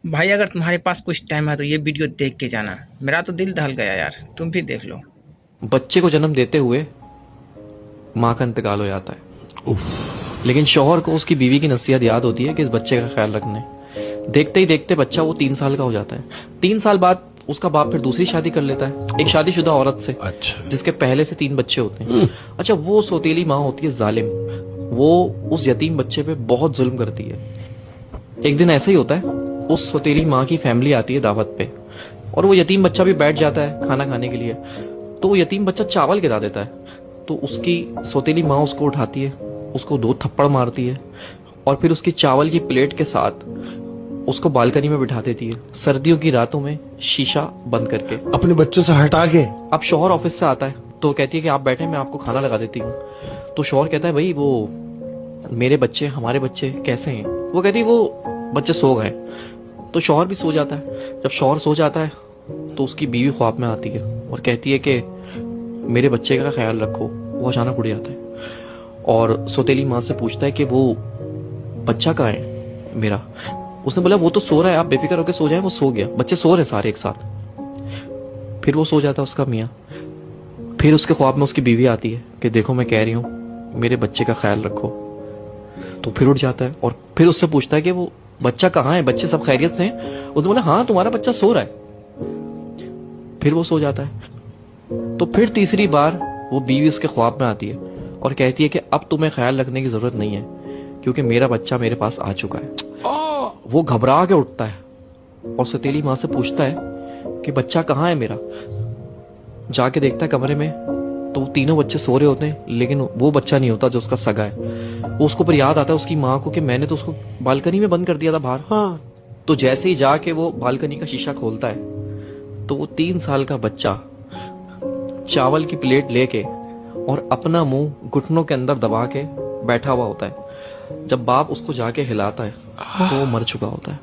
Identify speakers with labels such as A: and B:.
A: भाई अगर तुम्हारे पास कुछ टाइम है तो ये वीडियो देख के जाना। मेरा तो दिल दहल गया यार, तुम भी देख लो।
B: बच्चे को जन्म देते हुए माँ का इंतकाल हो जाता है, लेकिन शौहर को उसकी बीवी की नसीहत याद होती है कि इस बच्चे का ख्याल रखने। देखते ही देखते बच्चा वो 3 साल का हो जाता है। 3 साल बाद उसका बाप फिर दूसरी शादी कर लेता है एक शादीशुदा औरत से, जिसके पहले से 3 बच्चे होते हैं। अच्छा, वो सौतेली माँ होती है जालिम, वो उस यतीम बच्चे पे बहुत जुल्म करती है। एक दिन ऐसा ही होता है, उस सौतेली माँ की फैमिली आती है दावत पे, और वो यतीम बच्चा भी बैठ जाता है खाना खाने के लिए। तो वो यतीम बच्चा चावल गिरा देता है, तो उसकी सौतेली माँ उसको उठाती है, उसको 2 थप्पड़ मारती है, और फिर उसकी चावल की प्लेट के साथ उसको बालकनी में बिठा देती है, सर्दियों की रातों में शीशा बंद करके,
C: अपने बच्चों से हटा के।
B: अब शौहर ऑफिस से आता है तो कहती है कि आप बैठे, मैं आपको खाना लगा देती हूँ। तो शौहर कहता है, भाई वो मेरे बच्चे, हमारे बच्चे कैसे हैं? वो कहती है, वो बच्चे सो गए। तो शौहर भी सो जाता है। जब शौहर सो जाता है तो उसकी बीवी ख्वाब में आती है और कहती है कि मेरे बच्चे का ख्याल रखो। वो अचानक उड़ जाता है और सौतेली माँ से पूछता है कि वो बच्चा कहाँ है मेरा? उसने बोला, वो तो सो रहा है, आप बेफिक्र होकर सो जाए। वो सो गया, बच्चे सो रहे सारे एक साथ। फिर वो सो जाता है उसका मियाँ। फिर उसके ख्वाब में उसकी बीवी आती है कि देखो मैं कह रही हूँ मेरे बच्चे का ख्याल रखो। तो फिर उठ जाता है और फिर उससे पूछता है कि वो बच्चा कहाँ है, बच्चे सब खैरियत से हैं? उसने बोला, हाँ तुम्हारा बच्चा सो रहा है। फिर वो सो जाता है। तो फिर तीसरी बार वो बीवी उसके ख्वाब में आती है और कहती है कि अब तुम्हें ख्याल रखने की जरूरत नहीं है, क्योंकि मेरा बच्चा मेरे पास आ चुका है। वो घबरा के उठता है और सौतेली माँ से पूछता है कि बच्चा कहाँ है मेरा? जाके देखता है कमरे में, तो वो तीनों बच्चे सो रहे होते हैं, लेकिन वो बच्चा नहीं होता जो उसका सगा है। वो उसको पर याद आता है उसकी माँ को कि मैंने तो उसको बालकनी में बंद कर दिया था बाहर।
C: हाँ।
B: तो जैसे ही जाके वो बालकनी का शीशा खोलता है तो वो 3 साल का बच्चा चावल की प्लेट लेके और अपना मुंह घुटनों के अंदर दबा के बैठा हुआ होता है। जब बाप उसको जाके हिलाता है तो वो मर चुका होता है।